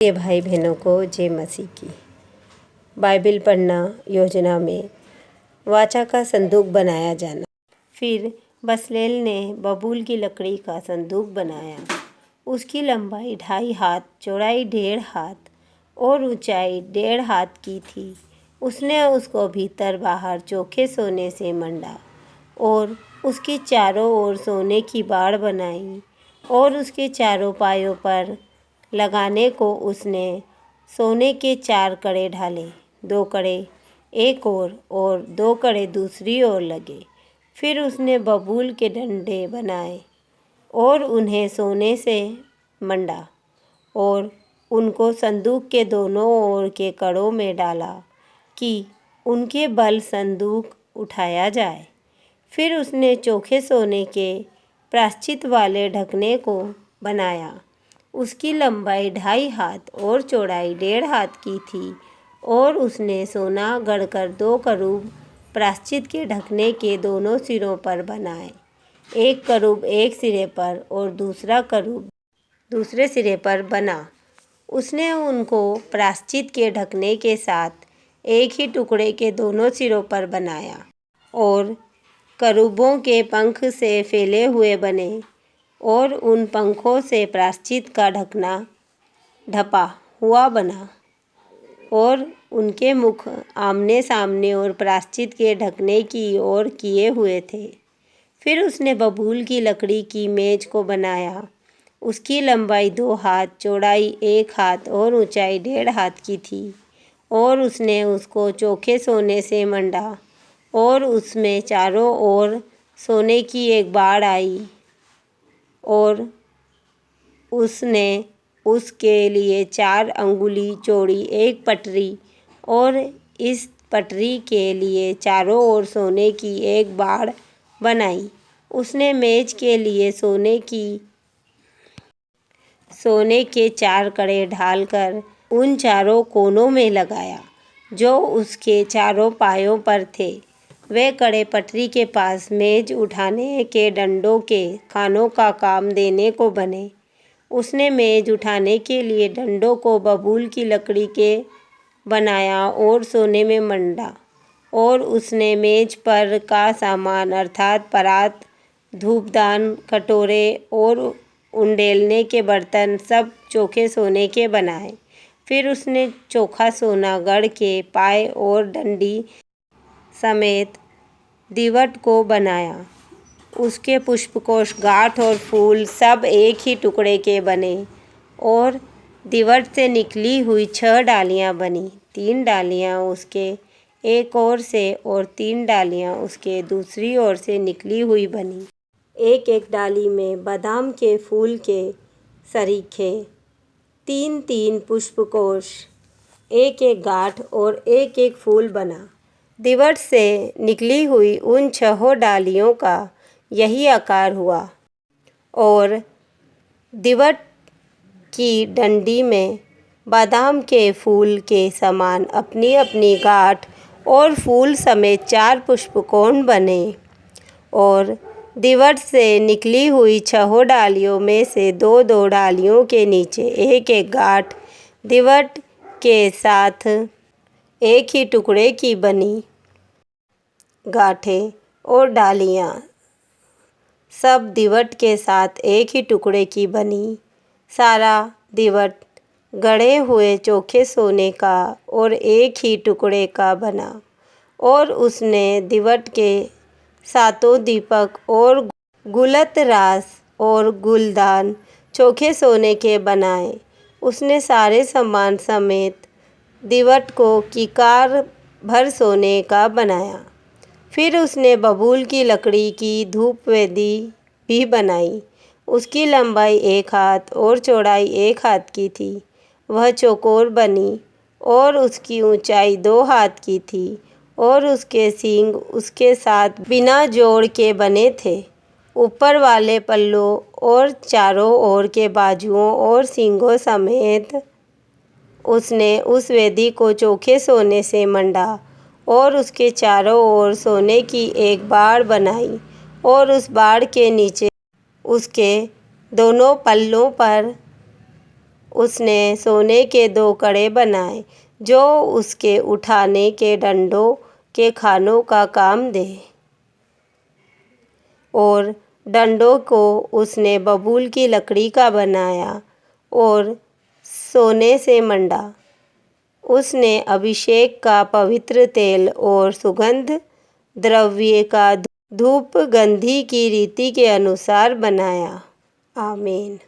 प्रिय भाई बहनों को जय मसीह की। बाइबल पढ़ना योजना में वाचा का संदूक बनाया जाना। फिर बसलेल ने बबूल की लकड़ी का संदूक बनाया। उसकी लंबाई 2.5 हाथ, चौड़ाई 1.5 हाथ और ऊंचाई 1.5 हाथ की थी। उसने उसको भीतर बाहर चोखे सोने से मंडा और उसकी चारों ओर सोने की बाड़ बनाई और उसके चारों पायों पर लगाने को उसने सोने के 4 कड़े ढाले, 2 कड़े एक ओर और 2 कड़े दूसरी ओर लगे। फिर उसने बबूल के डंडे बनाए और उन्हें सोने से मंडा और उनको संदूक के दोनों ओर के कड़ों में डाला कि उनके बल संदूक उठाया जाए। फिर उसने चोखे सोने के प्रायश्चित वाले ढकने को बनाया। उसकी लंबाई 2.5 हाथ और चौड़ाई 1.5 हाथ की थी और उसने सोना गढ़कर 2 करूब प्रायश्चित के ढकने के दोनों सिरों पर बनाए, एक करूब एक सिरे पर और दूसरा करूब दूसरे सिरे पर बना। उसने उनको प्रायश्चित के ढकने के साथ एक ही टुकड़े के दोनों सिरों पर बनाया और करूबों के पंख से फैले हुए बने और उन पंखों से प्रायश्चित का ढकना ढपा हुआ बना और उनके मुख आमने सामने और प्रायश्चित के ढकने की ओर किए हुए थे। फिर उसने बबूल की लकड़ी की मेज को बनाया। उसकी लंबाई 2 हाथ, चौड़ाई 1 हाथ और ऊंचाई 1.5 हाथ की थी और उसने उसको चोखे सोने से मंडा और उसमें चारों ओर सोने की एक बाड़ आई और उसने उसके लिए 4 अंगुली चौड़ी एक पटरी और इस पटरी के लिए चारों ओर सोने की एक बाड़ बनाई। उसने मेज के लिए सोने के 4 कड़े ढालकर उन चारों कोनों में लगाया जो उसके चारों पायों पर थे। वे कड़े पटरी के पास मेज उठाने के डंडों के खानों का काम देने को बने। उसने मेज उठाने के लिए डंडों को बबूल की लकड़ी के बनाया और सोने में मंडा और उसने मेज पर का सामान अर्थात परात, धूपदान, कटोरे और उंडेलने के बर्तन सब चोखे सोने के बनाए। फिर उसने चोखा सोना गढ़ के पाए और डंडी समेत दीवट को बनाया। उसके पुष्पकोष, गांठ और फूल सब एक ही टुकड़े के बने और दीवट से निकली हुई 6 डालियां बनी, 3 डालियां उसके एक ओर से और 3 डालियां उसके दूसरी ओर से निकली हुई बनी। एक एक डाली में बादाम के फूल के सरीखे, 3-3 पुष्पकोष, एक एक गांठ और एक एक फूल बना। दीवट से निकली हुई उन 6 डालियों का यही आकार हुआ और दीवट की डंडी में बादाम के फूल के समान अपनी अपनी गांठ और फूल समेत 4 पुष्पकोण बने और दीवट से निकली हुई 6 डालियों में से 2-2 डालियों के नीचे एक एक गांठ दीवट के साथ एक ही टुकड़े की बनी। गांठें और डालियां सब दीवट के साथ एक ही टुकड़े की बनी। सारा दीवट गढ़े हुए चोखे सोने का और एक ही टुकड़े का बना और उसने दीवट के 7 दीपक और गुलत रास और गुलदान चोखे सोने के बनाए। उसने सारे सामान समेत दीवट को किकार भर सोने का बनाया। फिर उसने बबूल की लकड़ी की धूपवेदी भी बनाई। उसकी लंबाई 1 हाथ और चौड़ाई 1 हाथ की थी। वह चौकोर बनी और उसकी ऊंचाई 2 हाथ की थी और उसके सींग उसके साथ बिना जोड़ के बने थे। ऊपर वाले पल्लों और चारों ओर के बाजुओं और सींगों समेत उसने उस वेदी को चोखे सोने से मंडा और उसके चारों ओर सोने की एक बाड़ बनाई और उस बाड़ के नीचे उसके दोनों पल्लों पर उसने सोने के 2 कड़े बनाए जो उसके उठाने के डंडों के खानों का काम दे, और डंडों को उसने बबूल की लकड़ी का बनाया और सोने से मंडा। उसने अभिषेक का पवित्र तेल और सुगंध द्रव्य का धूप गंधी की रीति के अनुसार बनाया। आमीन।